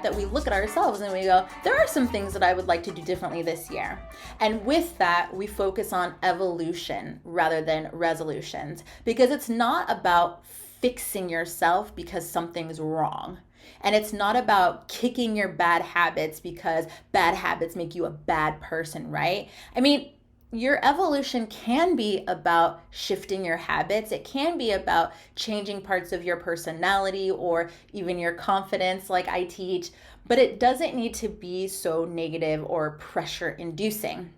fact that we look at ourselves and we go, there are some things that I would like to do differently this year. And with that, we focus on evolution rather than resolutions, because it's not about fixing yourself because something's wrong. And it's not about kicking your bad habits because bad habits make you a bad person, right? I mean, your evolution can be about shifting your habits. It can be about changing parts of your personality or even your confidence, like I teach, but it doesn't need to be so negative or pressure inducing.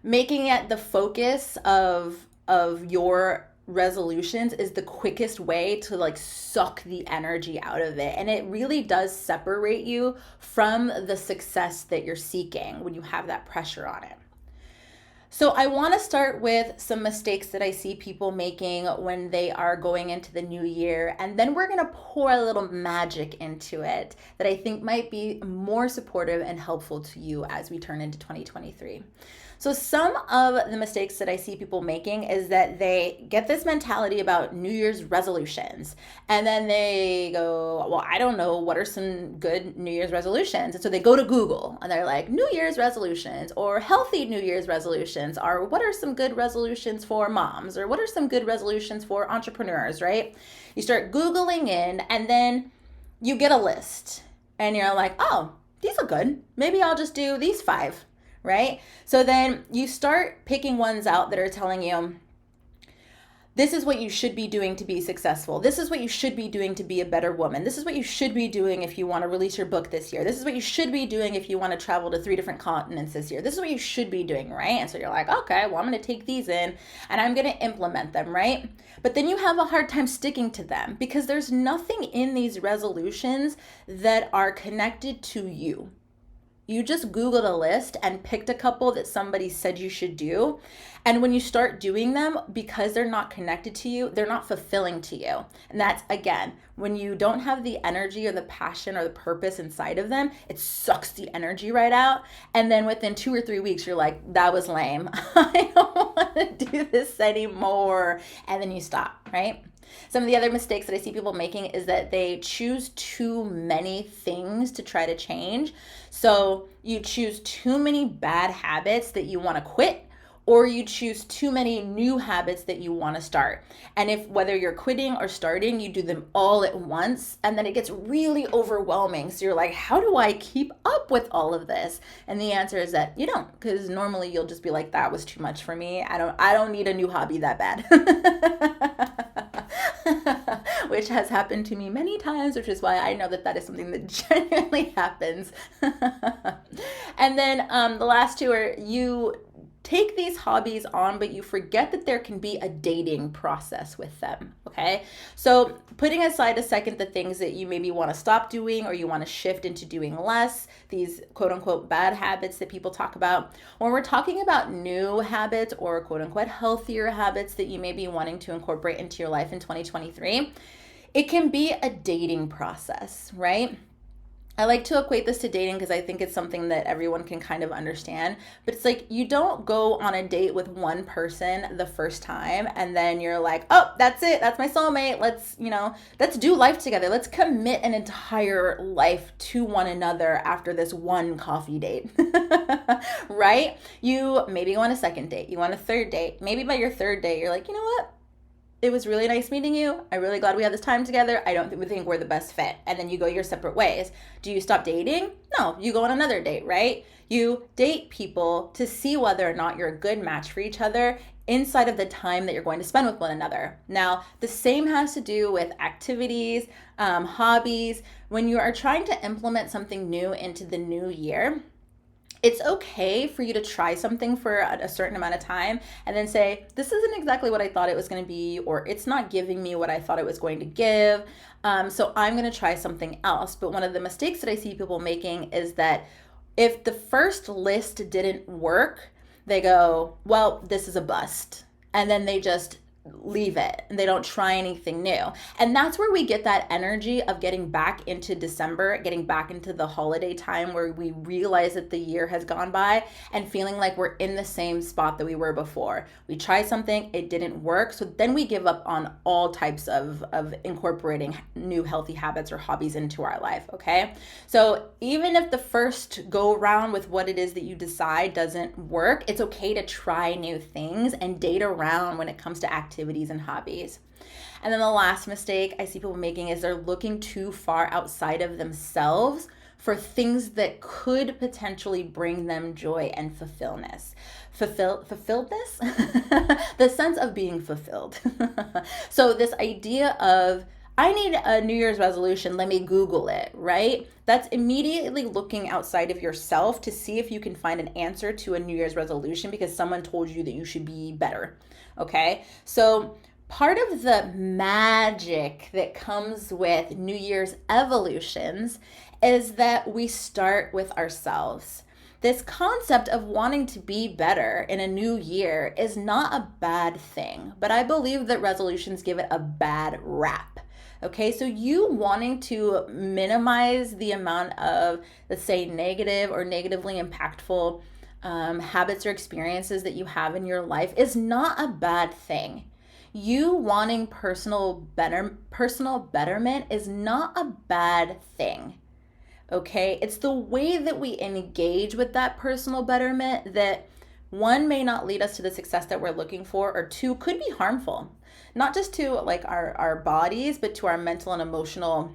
Making it the focus of your resolutions is the quickest way to like suck the energy out of it, and it really does separate you from the success that you're seeking when you have that pressure on it. So I want to start with some mistakes that I see people making when they are going into the new year, and then we're going to pour a little magic into it that I think might be more supportive and helpful to you as we turn into 2023. So some of the mistakes that I see people making is that they get this mentality about New Year's resolutions, and then they go, well, I don't know, what are some good New Year's resolutions? And so they go to Google and they're like, New Year's resolutions or healthy New Year's resolutions, or what are some good resolutions for moms, or what are some good resolutions for entrepreneurs, right? You start Googling in, and then you get a list and you're like, oh, these are good. Maybe I'll just do these 5. Right? So then you start picking ones out that are telling you, this is what you should be doing to be successful. This is what you should be doing to be a better woman. This is what you should be doing if you want to release your book this year. This is what you should be doing if you want to travel to 3 different continents this year. This is what you should be doing, right? And so you're like, okay, well, I'm going to take these in and I'm going to implement them, right? But then you have a hard time sticking to them because there's nothing in these resolutions that are connected to you. You just Googled a list and picked a couple that somebody said you should do. And when you start doing them, because they're not connected to you, they're not fulfilling to you. And that's, again, when you don't have the energy or the passion or the purpose inside of them, it sucks the energy right out. And then within 2 or 3 weeks, you're like, that was lame. I don't want to do this anymore. And then you stop, right? Some of the other mistakes that I see people making is that they choose too many things to try to change. So you choose too many bad habits that you want to quit, or you choose too many new habits that you want to start. And if whether you're quitting or starting, you do them all at once, and then it gets really overwhelming. So you're like, how do I keep up with all of this? And the answer is that you don't, because normally you'll just be like, that was too much for me. I don't need a new hobby that bad. Which has happened to me many times, which is why I know that is something that genuinely happens. And then the last 2 are you take these hobbies on, but you forget that there can be a dating process with them, okay? So putting aside a second the things that you maybe want to stop doing or you want to shift into doing less, these quote unquote bad habits that people talk about, when we're talking about new habits or quote unquote healthier habits that you may be wanting to incorporate into your life in 2023, it can be a dating process, right? I like to equate this to dating because I think it's something that everyone can kind of understand. But it's like you don't go on a date with one person the first time and then you're like, oh, that's it. That's my soulmate. Let's do life together. Let's commit an entire life to one another after this one coffee date, right? You maybe go on a second date. You want a third date. Maybe by your third date, you're like, you know what? It was really nice meeting you. I'm really glad we had this time together. I don't think we're the best fit. And then you go your separate ways. Do you stop dating? No, you go on another date, right? You date people to see whether or not you're a good match for each other inside of the time that you're going to spend with one another. Now, the same has to do with activities, hobbies. When you are trying to implement something new into the new year, it's okay for you to try something for a certain amount of time and then say, this isn't exactly what I thought it was going to be, or it's not giving me what I thought it was going to give. So I'm going to try something else. But one of the mistakes that I see people making is that if the first list didn't work, they go, well, this is a bust. And then they just leave it and they don't try anything new. And that's where we get that energy of getting back into December, getting back into the holiday time where we realize that the year has gone by and feeling like we're in the same spot that we were before. We try something, it didn't work. So then we give up on all types of incorporating new healthy habits or hobbies into our life. Okay. So even if the first go around with what it is that you decide doesn't work, it's okay to try new things and date around when it comes to activities and hobbies. And then the last mistake I see people making is they're looking too far outside of themselves for things that could potentially bring them joy and fulfillness. Fulfilledness? The sense of being fulfilled. So this idea of, I need a New Year's resolution, let me Google it, right? That's immediately looking outside of yourself to see if you can find an answer to a New Year's resolution because someone told you that you should be better, okay? So part of the magic that comes with New Year's evolutions is that we start with ourselves. This concept of wanting to be better in a new year is not a bad thing, but I believe that resolutions give it a bad rap. Okay, so you wanting to minimize the amount of, let's say, negative or negatively impactful habits or experiences that you have in your life is not a bad thing. You wanting personal betterment is not a bad thing. Okay, it's the way that we engage with that personal betterment that, one, may not lead us to the success that we're looking for, or two, could be harmful, not just to like our bodies, but to our mental and emotional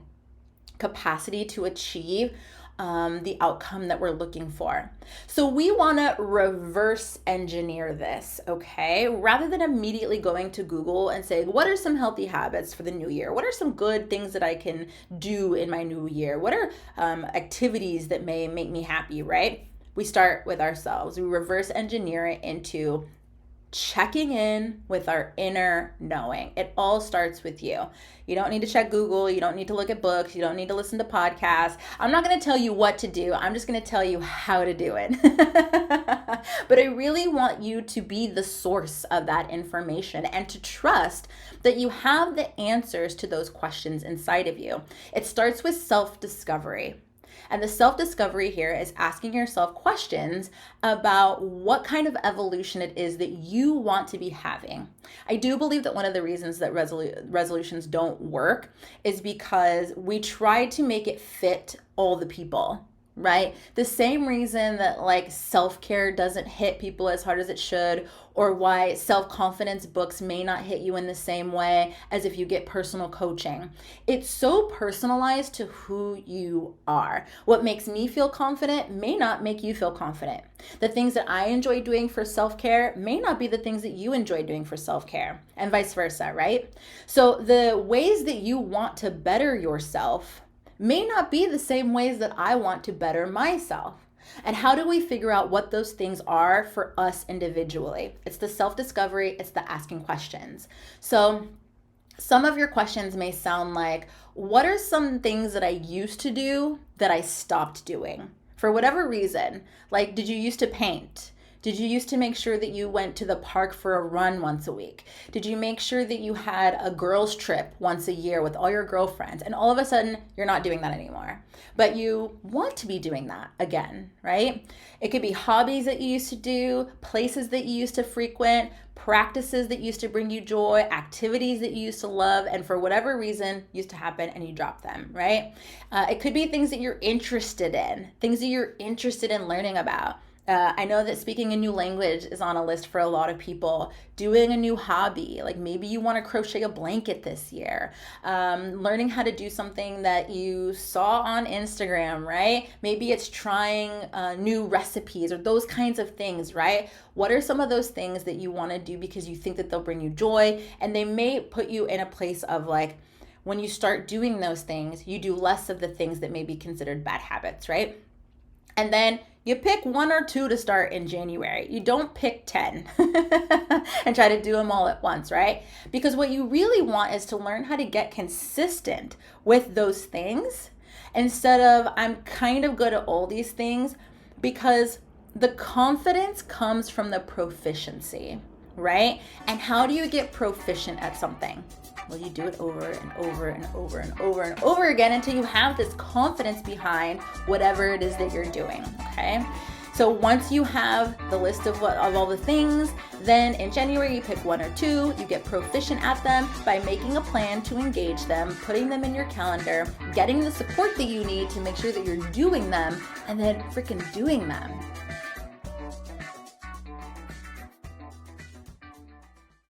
capacity to achieve the outcome that we're looking for. So we want to reverse engineer this, okay? Rather than immediately going to Google and say, what are some healthy habits for the new year? What are some good things that I can do in my new year? What are activities that may make me happy, right? We start with ourselves. We reverse engineer it into checking in with our inner knowing. It all starts with you. You don't need to check Google. You don't need to look at books. You don't need to listen to podcasts. I'm not going to tell you what to do. I'm just going to tell you how to do it. But I really want you to be the source of that information and to trust that you have the answers to those questions inside of you. It starts with self-discovery. And the self-discovery here is asking yourself questions about what kind of evolution it is that you want to be having. I do believe that one of the reasons that resolutions don't work is because we try to make it fit all the people. Right? The same reason that like self-care doesn't hit people as hard as it should, or why self-confidence books may not hit you in the same way as if you get personal coaching. It's so personalized to who you are. What makes me feel confident may not make you feel confident. The things that I enjoy doing for self-care may not be the things that you enjoy doing for self-care, and vice versa, right? So the ways that you want to better yourself may not be the same ways that I want to better myself. And how do we figure out what those things are for us individually? It's the self-discovery, it's the asking questions. So some of your questions may sound like, what are some things that I used to do that I stopped doing? For whatever reason, like, did you used to paint? Did you used to make sure that you went to the park for a run once a week? Did you make sure that you had a girls' trip once a year with all your girlfriends? And all of a sudden, you're not doing that anymore. But you want to be doing that again, right? It could be hobbies that you used to do, places that you used to frequent, practices that used to bring you joy, activities that you used to love, and for whatever reason used to happen and you dropped them, right? It could be things that you're interested in, things that you're interested in learning about. I know that speaking a new language is on a list for a lot of people. Doing a new hobby, like maybe you want to crochet a blanket this year. Learning how to do something that you saw on Instagram, right? Maybe it's trying new recipes or those kinds of things, right? What are some of those things that you want to do because you think that they'll bring you joy, and they may put you in a place of like, when you start doing those things, you do less of the things that may be considered bad habits, right? And then you pick one or two to start in January. You don't pick 10 and try to do them all at once, right? Because what you really want is to learn how to get consistent with those things instead of I'm kind of good at all these things, because the confidence comes from the proficiency. right? And how do you get proficient at something? Well, you do it over and over and over and over and over again until you have this confidence behind whatever it is that you're doing, okay? So once you have the list of all the things, then in January you pick one or two, you get proficient at them by making a plan to engage them, putting them in your calendar, getting the support that you need to make sure that you're doing them, and then freaking doing them.